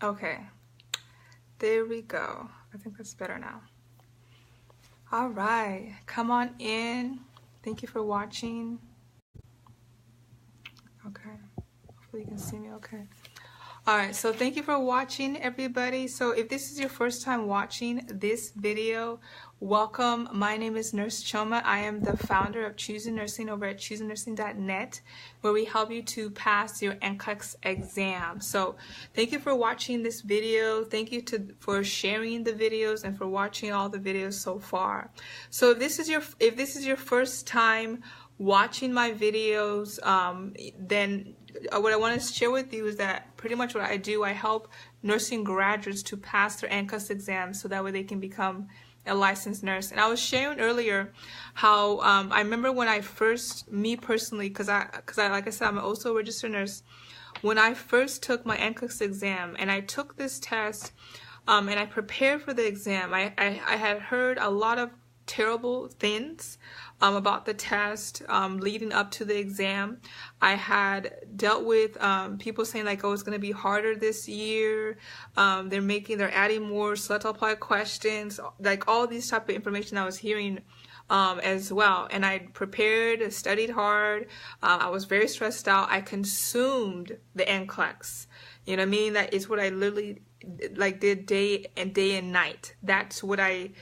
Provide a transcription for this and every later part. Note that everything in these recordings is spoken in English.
Okay, there we go. I think that's better now. All right, come on in. Thank you for watching. Okay, hopefully you can see me okay. All right, so thank you for watching, everybody. So if this is your first time watching this video, welcome. My name is Nurse Choma. I am the founder of Choosing Nursing over at choosingnursing.net, where we help you to pass your NCLEX exam. So thank you for watching this video. Thank you for sharing the videos and for watching all the videos so far. So if this is your first time watching my videos, then what I want to share with you is that pretty much what I do, I help nursing graduates to pass their NCLEX exams so that way they can become a licensed nurse. And I was sharing earlier how I remember when I first, me personally, because I like I said, I'm also a registered nurse. When I first took my NCLEX exam and I took this test and I prepared for the exam, I had heard a lot of terrible things about the test leading up to the exam. I had dealt with people saying like, oh, it's going to be harder this year. They're adding more select apply questions, like all these type of information I was hearing as well. And I prepared, studied hard. I was very stressed out. I consumed the NCLEX. You know what I mean? That is what I literally like did day and night. That's what I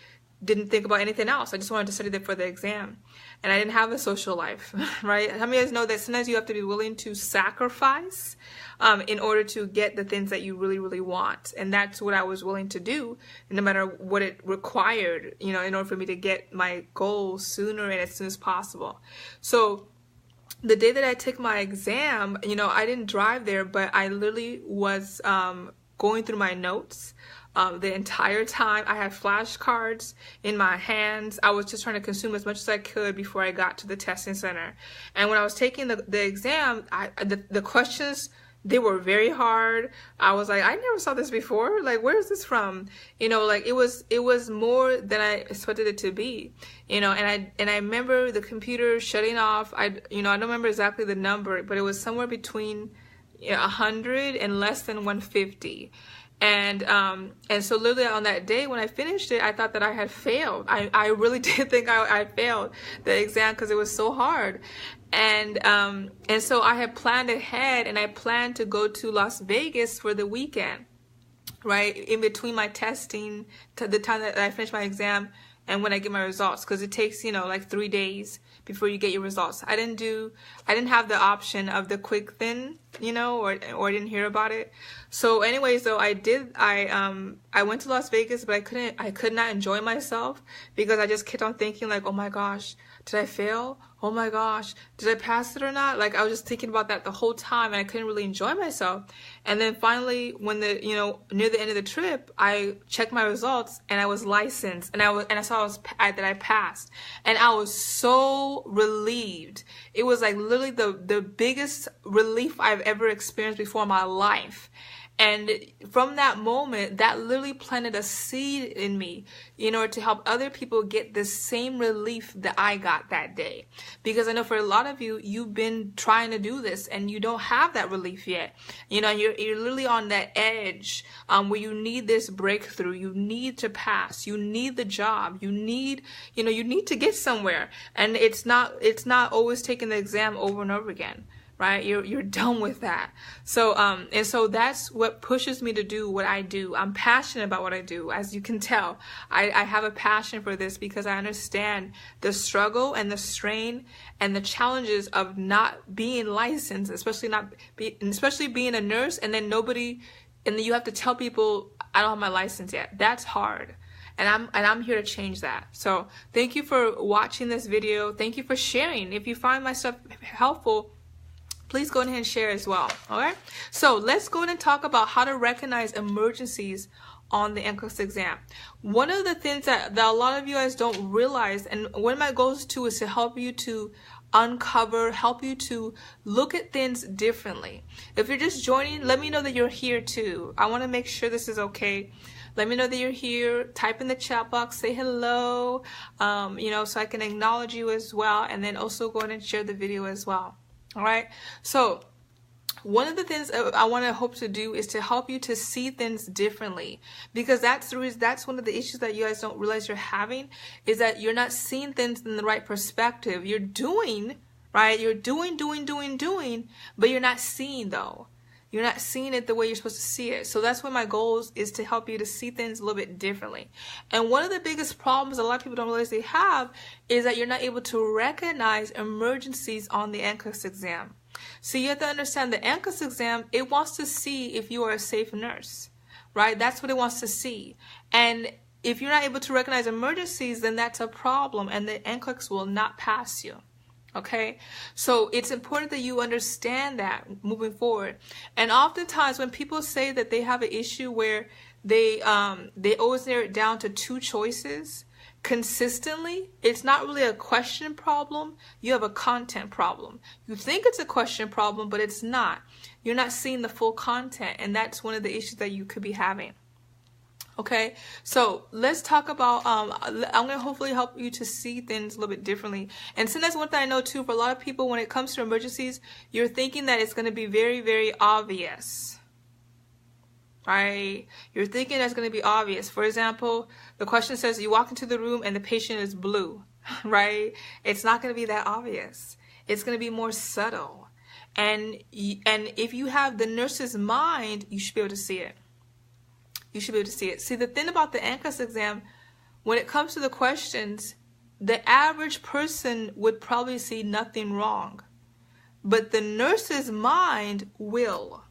didn't think about anything else. I just wanted to study it for the exam. And I didn't have a social life, right? How many of you guys know that sometimes you have to be willing to sacrifice in order to get the things that you really, really want? And that's what I was willing to do, no matter what it required, you know, in order for me to get my goals sooner and as soon as possible. So the day that I took my exam, you know, I didn't drive there, but I literally was going through my notes. The entire time. I had flashcards in my hands. I was just trying to consume as much as I could before I got to the testing center. And when I was taking the exam, the questions, they were very hard. I was like, I never saw this before. Like, where is this from? You know, like it was more than I expected it to be. You know, and I remember the computer shutting off. I don't remember exactly the number, but it was somewhere between 100 and less than 150. And so literally on that day when I finished it, I thought that I had failed. I really did think I failed the exam because it was so hard. And so I had planned ahead, and I planned to go to Las Vegas for the weekend, right? In between my testing, to the time that I finished my exam and when I get my results, because it takes, like 3 days before you get your results. I didn't have the option of the quick thing, or I didn't hear about it. So anyways, though, I went to Las Vegas, but I could not enjoy myself because I just kept on thinking like, oh my gosh, did I fail? Oh my gosh, did I pass it or not? Like I was just thinking about that the whole time, and I couldn't really enjoy myself. And then finally, when near the end of the trip, I checked my results and I was licensed, and I saw that I passed, and I was so relieved. It was like literally the biggest relief I've ever experienced before in my life. And from that moment, that literally planted a seed in me in order to help other people get the same relief that I got that day. Because I know for a lot of you, you've been trying to do this and you don't have that relief yet. You're literally on that edge where you need this breakthrough. You need to pass. You need the job. You need to get somewhere. And it's not always taking the exam over and over again. Right? You're done with that. So, and so that's what pushes me to do what I do. I'm passionate about what I do. As you can tell, I have a passion for this because I understand the struggle and the strain and the challenges of not being licensed, especially being a nurse, and then you have to tell people, I don't have my license yet. That's hard. And I'm here to change that. So thank you for watching this video. Thank you for sharing. If you find my stuff helpful, please go ahead and share as well. All right. So let's go ahead and talk about how to recognize emergencies on the NCLEX exam. One of the things that a lot of you guys don't realize, and one of my goals too, is to help you to help you to look at things differently. If you're just joining, let me know that you're here too. I want to make sure this is okay. Let me know that you're here. Type in the chat box, say hello, so I can acknowledge you as well, and then also go ahead and share the video as well. All right. So one of the things I want to hope to do is to help you to see things differently, because that's the reason, that's one of the issues that you guys don't realize you're having, is that you're not seeing things in the right perspective. You're doing, right? You're doing, but you're not seeing though. You're not seeing it the way you're supposed to see it. So that's what my goal is to help you to see things a little bit differently. And one of the biggest problems a lot of people don't realize they have is that you're not able to recognize emergencies on the NCLEX exam. So you have to understand the NCLEX exam, it wants to see if you are a safe nurse, right? That's what it wants to see. And if you're not able to recognize emergencies, then that's a problem, and the NCLEX will not pass you. Okay, so it's important that you understand that moving forward. And oftentimes when people say that they have an issue where they always narrow it down to two choices consistently, it's not really a question problem. You have a content problem. You think it's a question problem, but it's not. You're not seeing the full content, and that's one of the issues that you could be having. Okay, so let's talk about, I'm going to hopefully help you to see things a little bit differently. And so that's one thing I know too, for a lot of people, when it comes to emergencies, you're thinking that it's going to be very, very obvious, right? You're thinking that's going to be obvious. For example, the question says you walk into the room and the patient is blue, right? It's not going to be that obvious. It's going to be more subtle. And if you have the nurse's mind, you should be able to see it. You should be able to see it. See, the thing about the NCLEX exam, when it comes to the questions, the average person would probably see nothing wrong, but the nurse's mind will.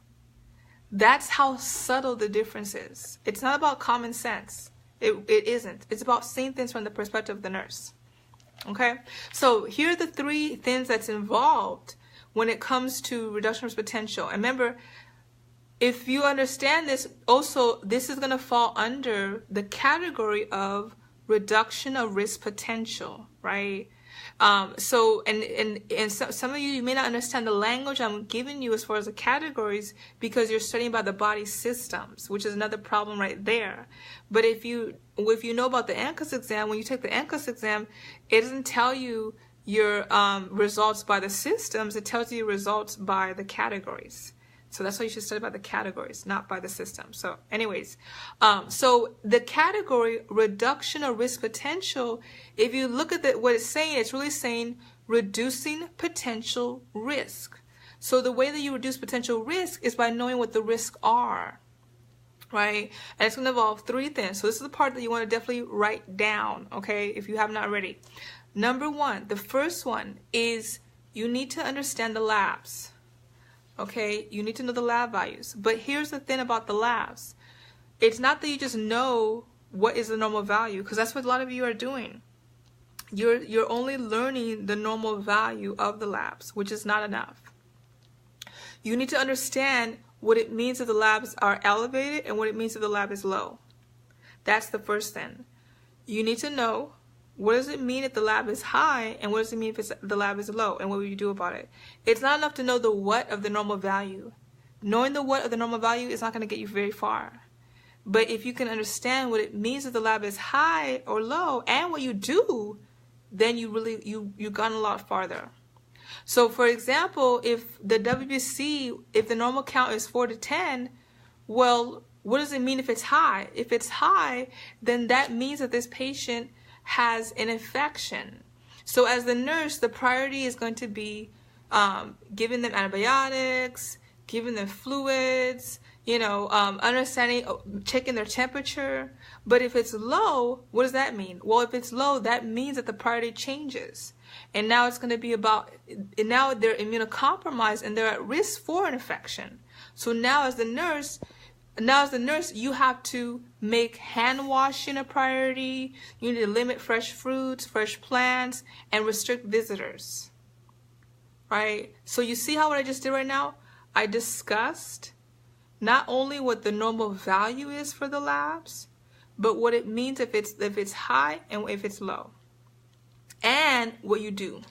That's how subtle the difference is. It's not about common sense. It isn't. It's about seeing things from the perspective of the nurse. Okay? So here are the three things that's involved when it comes to reduction of risk potential. And remember, if you understand this, also, this is going to fall under the category of reduction of risk potential, right? So some of you may not understand the language I'm giving you as far as the categories, because you're studying about the body systems, which is another problem right there. But if you know about the NCLEX exam, when you take the NCLEX exam, it doesn't tell you your results by the systems, it tells you results by the categories. So that's why you should study by the categories, not by the system. So anyways, so the category reduction of risk potential, if you look at what it's saying, it's really saying reducing potential risk. So the way that you reduce potential risk is by knowing what the risks are, right? And it's going to involve three things. So this is the part that you want to definitely write down, okay, if you have not already. Number one, the first one is you need to understand the labs. Okay, you need to know the lab values. But here's the thing about the labs. It's not that you just know what is the normal value, because that's what a lot of you are doing. You're only learning the normal value of the labs, which is not enough. You need to understand what it means if the labs are elevated and what it means if the lab is low. That's the first thing. You need to know, what does it mean if the lab is high, and what does it mean if the lab is low, and what will you do about it? It's not enough to know the what of the normal value. Knowing the what of the normal value is not going to get you very far. But if you can understand what it means if the lab is high or low, and what you do, then you've gone a lot farther. So for example, if the WBC, if the normal count is 4 to 10, well, what does it mean if it's high? If it's high, then that means that this patient has an infection. So as the nurse, the priority is going to be giving them antibiotics, giving them fluids, understanding, checking their temperature. But if it's low, what does that mean? Well, if it's low, that means that the priority changes. And now it's going to be about, now they're immunocompromised and they're at risk for an infection. So now as the nurse, you have to make hand washing a priority. You need to limit fresh fruits, fresh plants, and restrict visitors. Right? So you see how what I just did right now? I discussed not only what the normal value is for the labs, but what it means if it's high and if it's low. And what you do.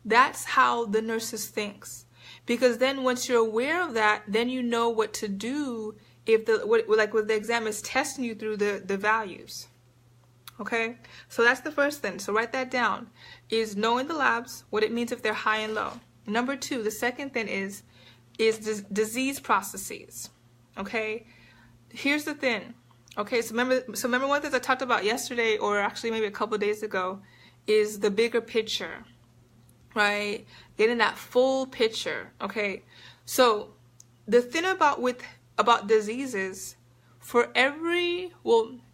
That's how the nurses thinks. Because then once you're aware of that, then you know what to do if what the exam is testing you through the values. Okay? So that's the first thing. So write that down. Is knowing the labs, what it means if they're high and low. Number two, the second thing is is disease processes. Okay, here's the thing. Okay, so remember one thing I talked about yesterday, or actually maybe a couple of days ago, is the bigger picture, right? Getting that full picture. Okay, so the thing about diseases, for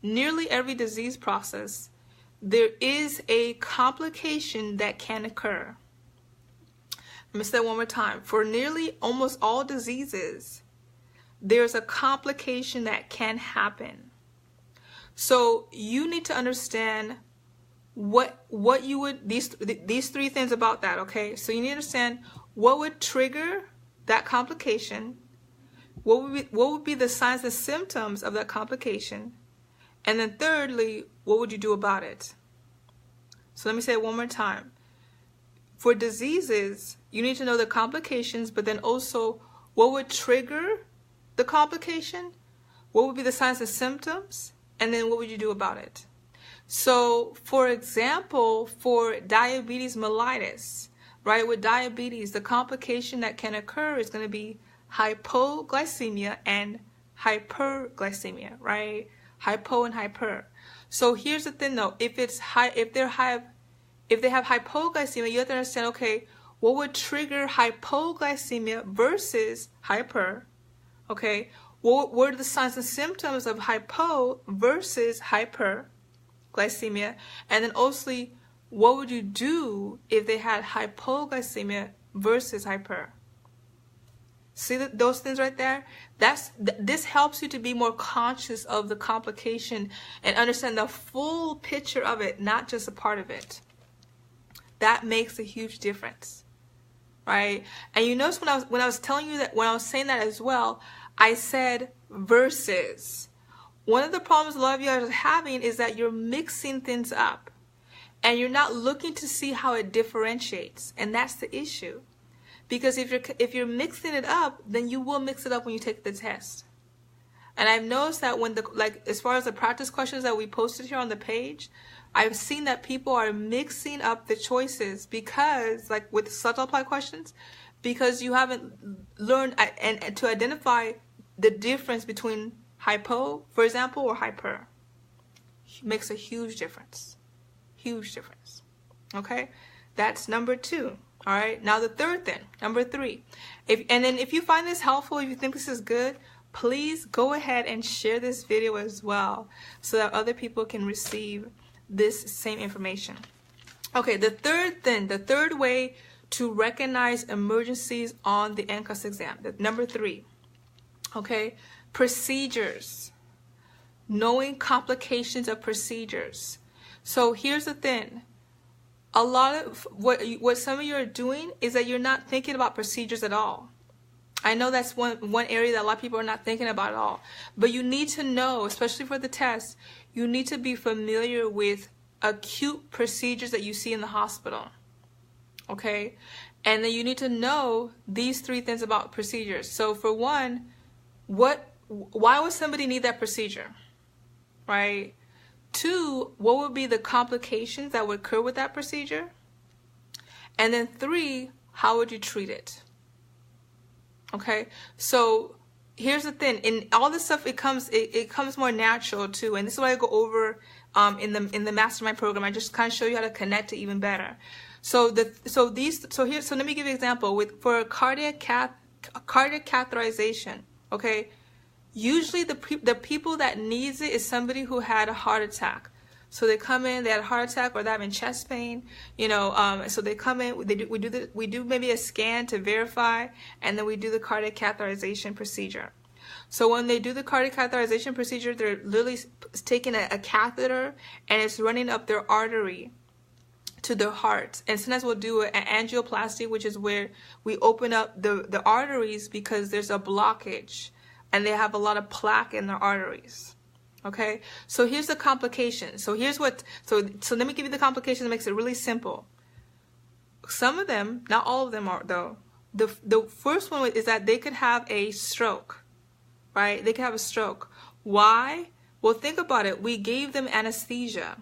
nearly every disease process, there is a complication that can occur. Let me say that one more time. For nearly almost all diseases, there's a complication that can happen. So you need to understand what you would, these three things about that, okay? So you need to understand what would trigger that complication, what would be the signs and symptoms of that complication, and then thirdly, what would you do about it? So let me say it one more time. For diseases, you need to know the complications, but then also what would trigger the complication, what would be the signs and symptoms, and then what would you do about it? So, for example, for diabetes mellitus, right, with diabetes, the complication that can occur is going to be hypoglycemia and hyperglycemia, right? Hypo and hyper. So here's the thing though, if they have hypoglycemia, you have to understand, okay, what would trigger hypoglycemia versus hyper? Okay, what are the signs and symptoms of hypo versus hyperglycemia? And then also, what would you do if they had hypoglycemia versus hyper? See those things right there? This helps you to be more conscious of the complication and understand the full picture of it, not just a part of it. That makes a huge difference, right? And you notice when I was telling you that, when I was saying that as well, I said versus. One of the problems a lot of you guys are having is that you're mixing things up and you're not looking to see how it differentiates, and that's the issue. Because if you're mixing it up, then you will mix it up when you take the test. And I've noticed that when as far as the practice questions that we posted here on the page, I've seen that people are mixing up the choices because, like with subtle apply questions, because you haven't learned and to identify the difference between hypo, for example, or hyper. Makes a huge difference. Huge difference. Okay? That's number 2. All right, now the third thing, number 3. If you find this helpful, if you think this is good, please go ahead and share this video as well so that other people can receive this same information. Okay, the third thing, the third way to recognize emergencies on the NCLEX exam, number 3. Okay, procedures. Knowing complications of procedures. So here's the thing. A lot of what some of you are doing is that you're not thinking about procedures at all. I know that's one area that a lot of people are not thinking about at all. But you need to know, especially for the test, you need to be familiar with acute procedures that you see in the hospital. Okay? And then you need to know these 3 things about procedures. So for one, why would somebody need that procedure? Right? 2, what would be the complications that would occur with that procedure? And then 3, how would you treat it? Okay, so here's the thing. In all this stuff, it comes more natural too, and this is what I go over in the mastermind program. I just kind of show you how to connect it even better. So let me give you an example for cardiac catheterization. Okay. Usually the people that needs it is somebody who had a heart attack. So they come in, they had a heart attack, or they're having chest pain, so they come in, we do maybe a scan to verify, and then we do the cardiac catheterization procedure. So when they do the cardiac catheterization procedure, they're literally taking a catheter and it's running up their artery to their heart. And sometimes we'll do an angioplasty, which is where we open up the arteries because there's a blockage. And they have a lot of plaque in their arteries. Okay, so here's the complication. So let me give you the complication that makes it really simple. Some of them, not all of them are though. The first one is that they could have a stroke, right? They could have a stroke. Why? Well, think about it. We gave them anesthesia.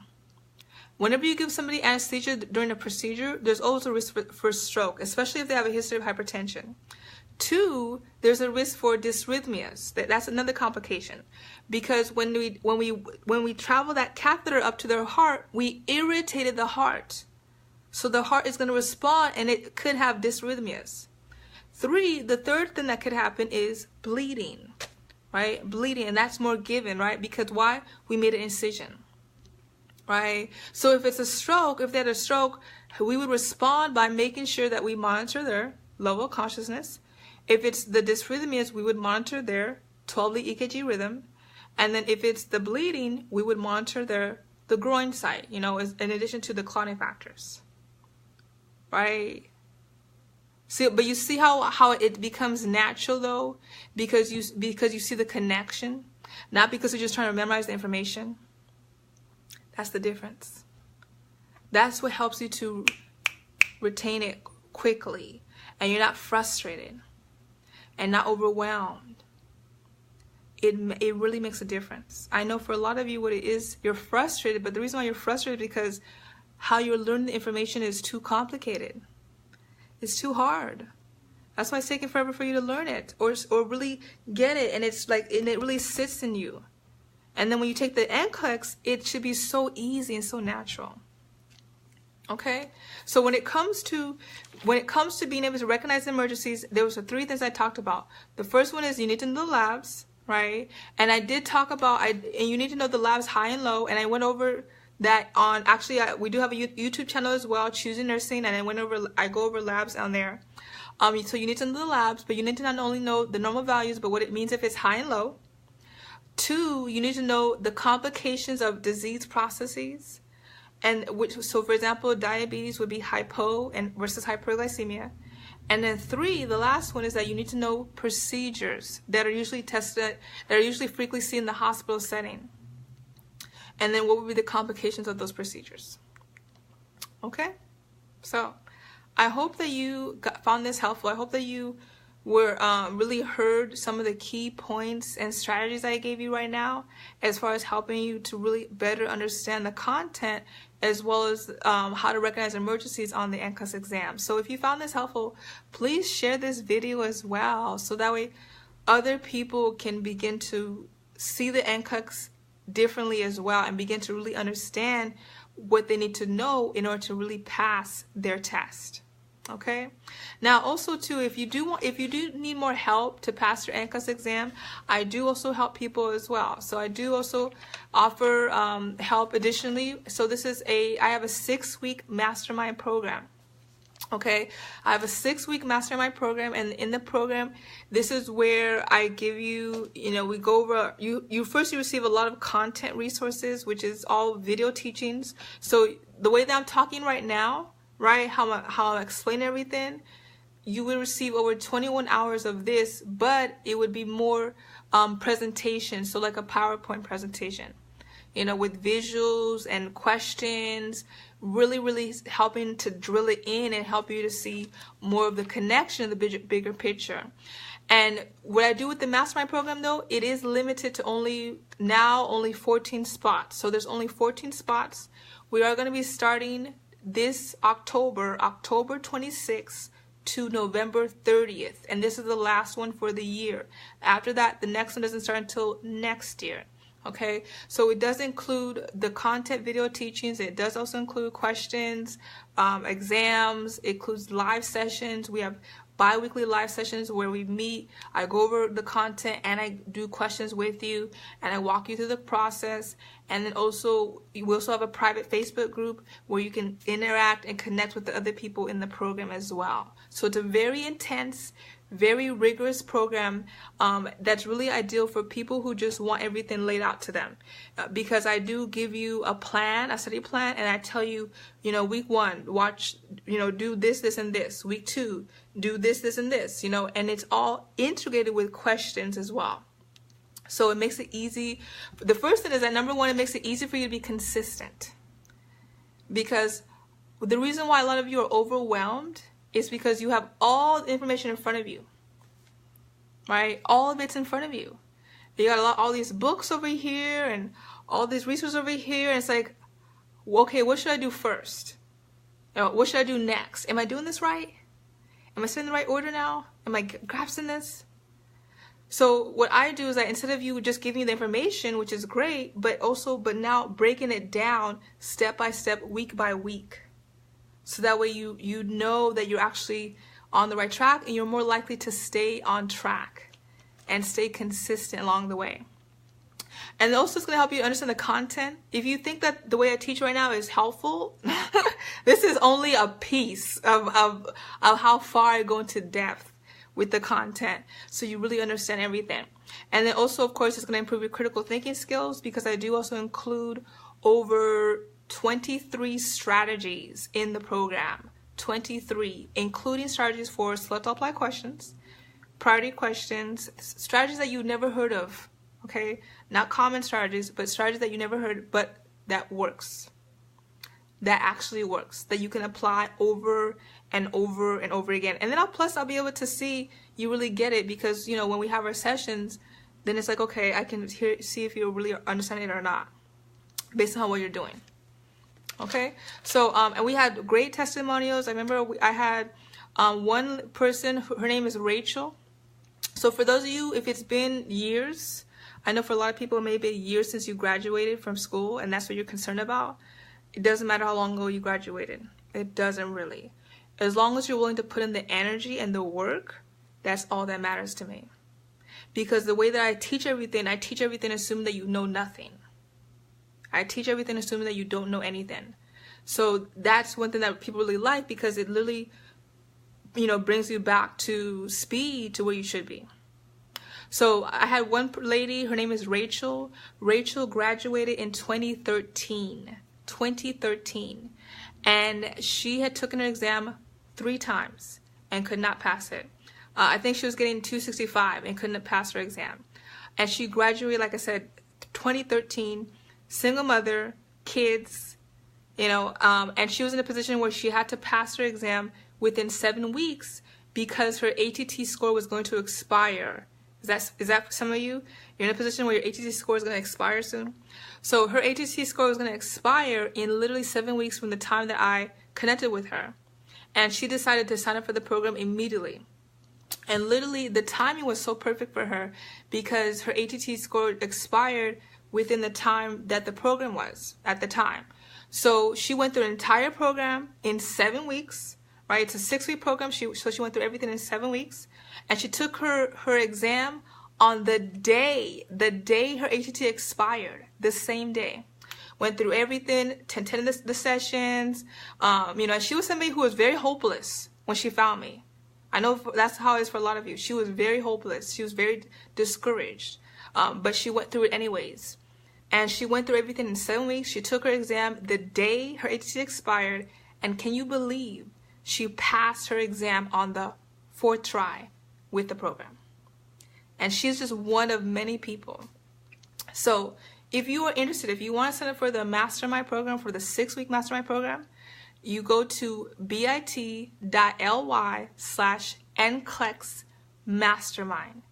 Whenever you give somebody anesthesia during a procedure, there's also risk for stroke, especially if they have a history of hypertension. 2, there's a risk for dysrhythmias. That's another complication, because when we travel that catheter up to their heart, we irritated the heart. So the heart is going to respond, and it could have dysrhythmias. 3, the third thing that could happen is bleeding, right? Bleeding, and that's more given, right? Because why? We made an incision, right? So if it's a stroke, if they had a stroke, we would respond by making sure that we monitor their level of consciousness. If it's the dysrhythmias, we would monitor their 12-lead EKG rhythm. And then if it's the bleeding, we would monitor the groin site, in addition to the clotting factors, right? See, but you see how it becomes natural though, because you see the connection, not because you're just trying to memorize the information. That's the difference. That's what helps you to retain it quickly, and you're not frustrated and not overwhelmed. It really makes a difference. I know for a lot of you what it is, you're frustrated, but the reason why you're frustrated is because how you're learning the information is too complicated. It's too hard. That's why it's taking forever for you to learn it or really get it, and it really sits in you. And then when you take the NCLEX, it should be so easy and so natural. Okay, so when it comes to being able to recognize emergencies, there was 3 things I talked about. The first one is you need to know the labs, right? And I did talk about and you need to know the labs high and low, and I went over that on we do have a YouTube channel as well, Choosing Nursing, and I go over labs on there. So you need to know the labs, but you need to not only know the normal values, but what it means if it's high and low. 2, you need to know the complications of disease processes. So for example, diabetes would be hypo versus hyperglycemia. And then 3, the last one, is that you need to know procedures that are usually frequently seen in the hospital setting. And then what would be the complications of those procedures? Okay? So I hope that you found this helpful. I hope that you really heard some of the key points and strategies I gave you right now, as far as helping you to really better understand the content, as well as how to recognize emergencies on the NCLEX exam. So if you found this helpful, please share this video as well, so that way other people can begin to see the NCLEX differently as well, and begin to really understand what they need to know in order to really pass their test. Okay. Now also too, if you do need more help to pass your NCLEX exam, I do also help people as well. So I do also offer help additionally. So I have a 6-week mastermind program. Okay, I have a 6-week mastermind program, and in the program, this is where I give you, we go over, you receive a lot of content resources, which is all video teachings. So the way that I'm talking right now, right, how I explain everything, you will receive over 21 hours of this, but it would be more presentation, so like a PowerPoint presentation, with visuals and questions, really helping to drill it in and help you to see more of the connection of the bigger picture. And what I do with the mastermind program, though, it is limited to only 14 spots. So there's only 14 spots. We are going to be starting this October 26th to November 30th, and this is the last one for the year. After that, the next one doesn't start until next year. Okay, so it does include the content video teachings. It does also include questions, exams. It includes live sessions. We have bi-weekly live sessions where we meet. I go over the content and I do questions with you, and I walk you through the process. And then we also have a private Facebook group where you can interact and connect with the other people in the program as well. So it's a very intense, very rigorous program that's really ideal for people who just want everything laid out to them, because I do give you a study plan, and I tell you, week 1, do this, and this. Week 2, do this, and this, and it's all integrated with questions as well. So it makes it easy. The first thing is that, number 1, it makes it easy for you to be consistent, because the reason why a lot of you are overwhelmed is because you have all the information in front of you, right? All of it's in front of you. You got all these books over here and all these resources over here, and it's like, okay, what should I do first? What should I do next? Am I doing this right? Am I saying the right order now? Am I grasping this? So what I do is that instead of you just giving me the information, which is great, but now breaking it down step by step, week by week. So that way you know that you're actually on the right track, and you're more likely to stay on track and stay consistent along the way. And also it's going to help you understand the content. If you think that the way I teach right now is helpful, this is only a piece of how far I go into depth with the content, so you really understand everything. And then also, of course, it's going to improve your critical thinking skills, because I do also include over 23 strategies in the program. 23, including strategies for select apply questions, priority questions, strategies that you never heard of. Okay, not common strategies, but strategies that you never heard, but that works. That actually works, that you can apply over and over and over again. And then I'll be able to see you really get it, because, you know, when we have our sessions, then it's like, okay, I can see if you're really understanding it or not, based on what you're doing. Okay, so and we had great testimonials. I remember I had one person, her name is Rachel. So for those of you, if it's been years, I know for a lot of people it may be years since you graduated from school, and that's what you're concerned about. It doesn't matter how long ago you graduated. It doesn't really. As long as you're willing to put in the energy and the work, that's all that matters to me. Because the way that I teach everything assuming that you know nothing. I teach everything assuming that you don't know anything. So that's one thing that people really like, because it literally, you know, brings you back to speed to where you should be. So I had one lady, her name is Rachel. Rachel graduated in 2013. And she had taken her exam 3 times and could not pass it. I think she was getting 265 and couldn't pass her exam. And she graduated, like I said, 2013, single mother, kids, you know, and she was in a position where she had to pass her exam within 7 weeks because her ATT score was going to expire. Is that some of you? You're in a position where your ATT score is going to expire soon. So her ATT score was going to expire in literally 7 weeks from the time that I connected with her. And she decided to sign up for the program immediately. And literally the timing was so perfect for her, because her ATT score expired within the time that the program was at the time. So she went through an entire program in 7 weeks, right? It's a 6-week program. So she went through everything in 7 weeks. And she took her exam on the day her ATT expired, the same day. Went through everything, attended the sessions. You know, she was somebody who was very hopeless when she found me. I know that's how it is for a lot of you. She was very hopeless. She was very discouraged. But she went through it anyways. And she went through everything in 7 weeks. She took her exam the day her ATT expired. And can you believe she passed her exam on the 4th try with the program? And she's just one of many people. So if you are interested, if you want to sign up for the mastermind program, for the 6-week mastermind program, you go to bit.ly/NCLEX mastermind.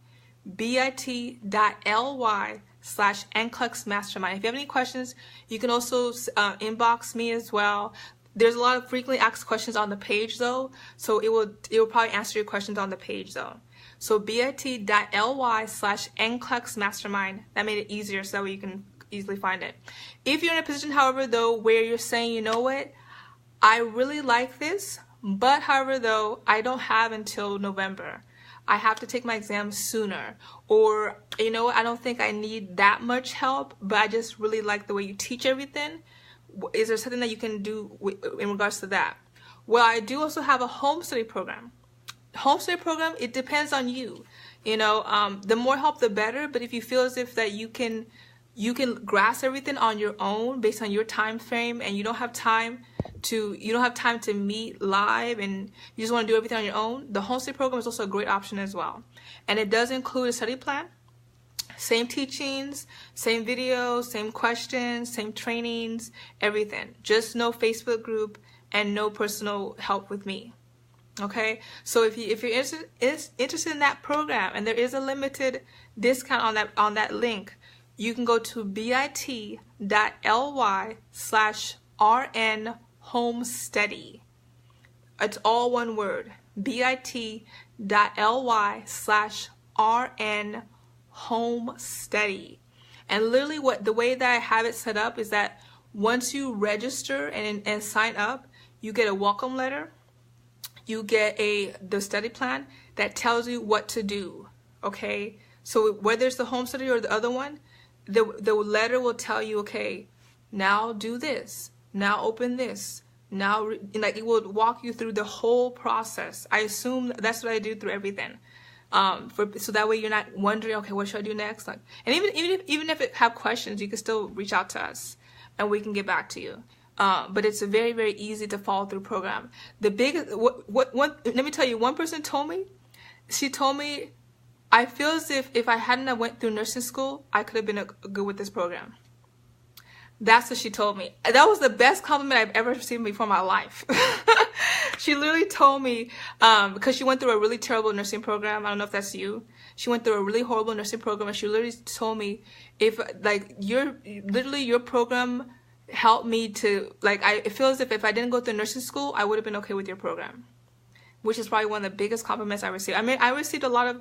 bit.ly/NCLEX mastermind. If you have any questions, you can also inbox me as well. There's a lot of frequently asked questions on the page though, so it will probably answer your questions on the page though. So bit.ly/NCLEX mastermind. That made it easier, so that way you can easily find it. If you're in a position, however, though, where you're saying, you know what, I really like this, but however, though, I don't have until November. I have to take my exam sooner. Or, you know, I don't think I need that much help, but I just really like the way you teach everything. Is there something that you can do in regards to that? Well, I do also have a home study program. Home study program, it depends on you. You know, the more help, the better. But if you feel as if that you can grasp everything on your own based on your time frame, and you don't have time to meet live, and you just want to do everything on your own, the home study program is also a great option as well. And it does include a study plan, same teachings, same videos, same questions, same trainings, everything. Just no Facebook group and no personal help with me. Okay, so if you're interested in that program, and there is a limited discount on that link, you can go to bit.ly/RN home study. It's all one word, bit.ly/RN home study. And literally the way that I have it set up is that once you register and sign up, you get a welcome letter. You get the study plan that tells you what to do. Okay, so whether it's the home study or the other one, the letter will tell you, okay, now do this, now open this, now like it will walk you through the whole process. I assume that's what I do through everything, so that way you're not wondering, okay, what should I do next? Like, and even if it have questions, you can still reach out to us and we can get back to you. But it's a very, very easy to follow through program. The biggest, let me tell you, one person told me, she told me, I feel as if I hadn't went through nursing school, I could have been good with this program. That's what she told me. That was the best compliment I've ever received before in my life. She literally told me, because she went through a really terrible nursing program. I don't know if that's you. She went through a really horrible nursing program, and she literally told me, if like your program helped me to, like, it feels as if I didn't go through nursing school, I would have been okay with your program. Which is probably one of the biggest compliments I received. I mean, I received a lot of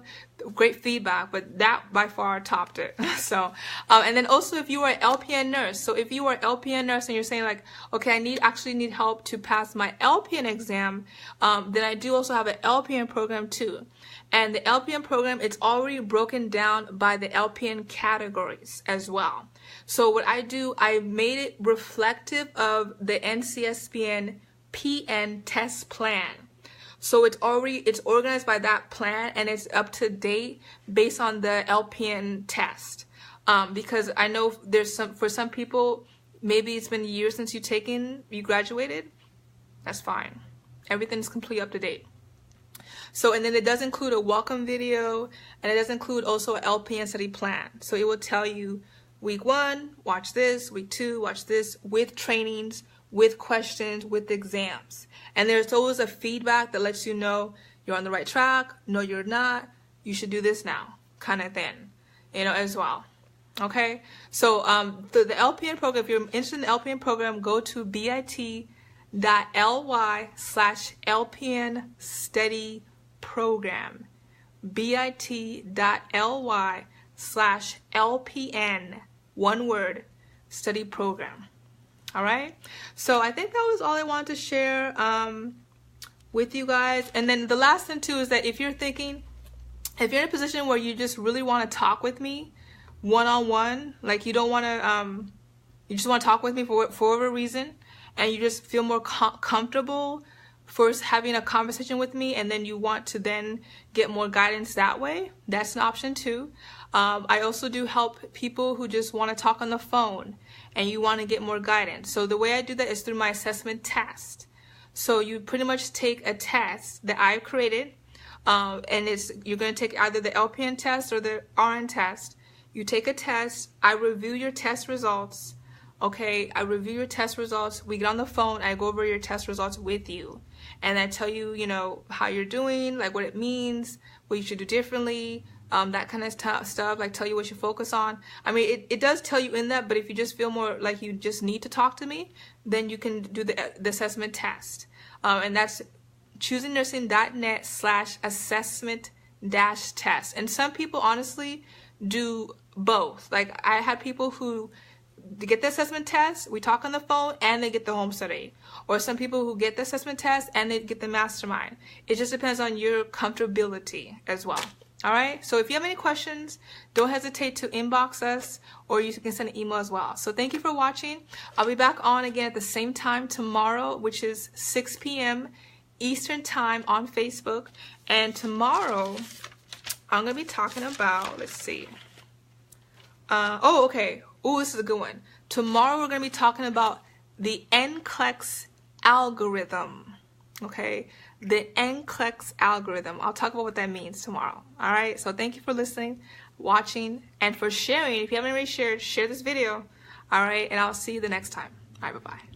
great feedback, but that by far topped it. So, and then also if you are an LPN nurse, so if you are an LPN nurse and you're saying like, okay, I actually need help to pass my LPN exam, then I do also have an LPN program too. And the LPN program, it's already broken down by the LPN categories as well. So what I do, I made it reflective of the NCSPN PN test plan. So it's organized by that plan, and it's up to date based on the LPN test. Because I know for some people, maybe it's been years since you graduated. That's fine. Everything's completely up to date. So, and then it does include a welcome video, and it does include also an LPN study plan. So it will tell you week 1, watch this, week 2, watch this, with trainings, with questions, with exams. And there's always a feedback that lets you know you're on the right track, no you're not, you should do this now, kind of thing, as well. Okay, so the LPN program, if you're interested in the LPN program, go to bit.ly/LPN study program, bit.ly/LPN, one word, study program. All right, so I think that was all I wanted to share with you guys. And then the last thing too is that if you're in a position where you just really want to talk with me one-on-one, like you don't want to, you just want to talk with me for whatever reason, and you just feel more comfortable first having a conversation with me, and then you want to then get more guidance that way, that's an option too. I also do help people who just want to talk on the phone and you want to get more guidance. So the way I do that is through my assessment test. So you pretty much take a test that I've created, and you're going to take either the LPN test or the RN test. You take a test, I review your test results. Okay, I review your test results. We get on the phone, I go over your test results with you. And I tell you, how you're doing, like what it means, what you should do differently, that kind of stuff, like tell you what you focus on. I mean, it does tell you in that, but if you just feel more like you just need to talk to me, then you can do the assessment test. And that's choosingnursing.net/assessment-test. And some people honestly do both. Like I had people who get the assessment test, we talk on the phone, and they get the home study. Or some people who get the assessment test and they get the mastermind. It just depends on your comfortability as well. All right, so if you have any questions, don't hesitate to inbox us, or you can send an email as well. So thank you for watching. I'll be back on again at the same time tomorrow, which is 6 p.m. Eastern time on Facebook. And tomorrow, I'm going to be talking about, let's see. Okay. Oh, this is a good one. Tomorrow, we're going to be talking about the NCLEX algorithm. Okay, the NCLEX algorithm. I'll talk about what that means tomorrow. All right, so thank you for listening, watching, and for sharing. If you haven't already shared, share this video. All right, and I'll see you the next time. All right, bye-bye.